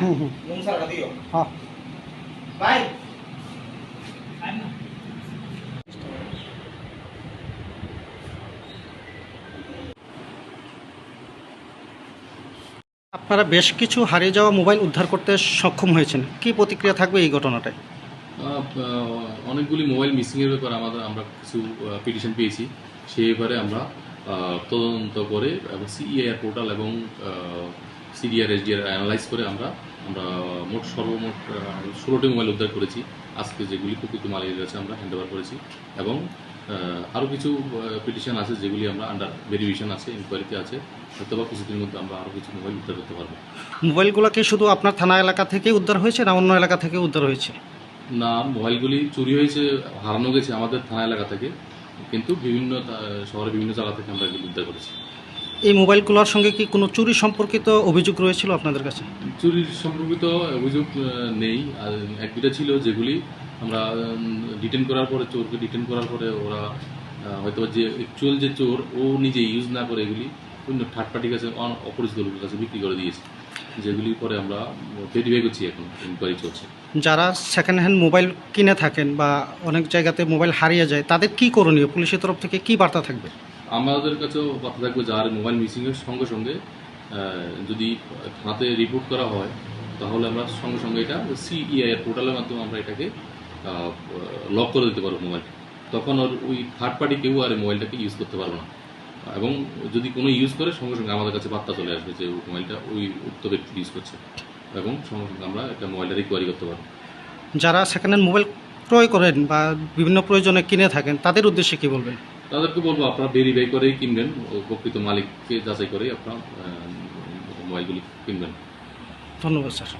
হুম হুম হ্যাঁ আপনারা বেশ কিছু হারিয়ে যাওয়া মোবাইল উদ্ধার করতে সক্ষম হয়েছেন, কি প্রতিক্রিয়া থাকবে এই ঘটনাটায়? অনেকগুলি মোবাইল মিসিংয়ের ব্যাপারে আমরা কিছু পিটিশন পেয়েছি। সেই ব্যাপারে আমরা তদন্ত করে এবং সিইআর পোর্টাল এবং সিডিআর এসডিআর অ্যানালাইজ করে আমরা আমরা সর্বমোট 16টি মোবাইল উদ্ধার করেছি। আজকে যেগুলি প্রকৃত মালিকের কাছে আমরা হ্যান্ড ওভার করেছি এবং আরও কিছু পিটিশন আছে যেগুলি আমরা আন্ডার ভেরিফিকেশন আছে, ইনকোয়ারিতে আছে। হয়তো বা কিছুদিনের মধ্যে আমরা আরও কিছু মোবাইল উদ্ধার করতে পারবো। মোবাইলগুলো কি শুধু আপনার থানা এলাকা থেকে উদ্ধার হয়েছে না অন্য এলাকা থেকে উদ্ধার হয়েছে? না, মোবাইলগুলি চুরি হয়েছে, হারানো গেছে আমাদের থানা এলাকা থেকে, কিন্তু বিভিন্ন শহরের বিভিন্ন জায়গা থেকে আমরা এগুলো উদ্ধার করেছি। এই মোবাইলগুলোর সঙ্গে কি কোনো চুরি সম্পর্কিত অভিযোগ রয়েছিল আপনাদের কাছে? চুরির সম্পর্কিত অভিযোগ নেই, আর এক দুটা ছিল যেগুলি আমরা ডিটেন করার পরে, চোরকে ডিটেন করার পরে ওরা হয়তো যে অ্যাকচুয়াল যে চোর ও নিজে ইউজ না করে এগুলি অন্য থার্ড পার্টির কাছে, অপরিচিত লোকের কাছে বিক্রি করে দিয়েছে, যেগুলি পরে আমরা ভেরিফাই করছি, এখন ইনকোয়ারি চলছে। যারা সেকেন্ড হ্যান্ড মোবাইল কিনে থাকেন বা অনেক জায়গাতে মোবাইল হারিয়ে যায়, তাদের কি করণীয়? পুলিশের তরফ থেকে কি বার্তা থাকবে? আমাদের কাছেও কথা থাকবে, যার মোবাইল মিসিংয়ের সঙ্গে সঙ্গে যদি থানাতে রিপোর্ট করা হয়, তাহলে আমরা সঙ্গে সঙ্গে এটা সিইআইআর পোর্টালের মাধ্যমে আমরা এটাকে লক করে দিতে পারবো মোবাইল। তখন ওর ওই থার্ড পার্টি কেউ আর এই মোবাইলটাকে ইউজ করতে পারবো না, এবং যদি কোনো ইউজ করে সঙ্গে সঙ্গে আমাদের কাছে বার্তা চলে আসবে যে মোবাইলটা ওই উক্ত ব্যক্তি ইউজ করছে, এবং সঙ্গে সঙ্গে আমরা একটা মোবাইলটা রিকোয়ারি করতে পারবো। যারা সেকেন্ড হ্যান্ড মোবাইল ক্রয় করেন বা বিভিন্ন প্রয়োজনে কিনে থাকেন, তাদের উদ্দেশ্যে কি বলবেন? তাদেরকে বলবো, আপনারা ভেরিফাই করেই কিনবেন, ও প্রকৃত মালিককে যাচাই করেই আপনারা মোবাইলগুলি কিনবেন। ধন্যবাদ স্যার।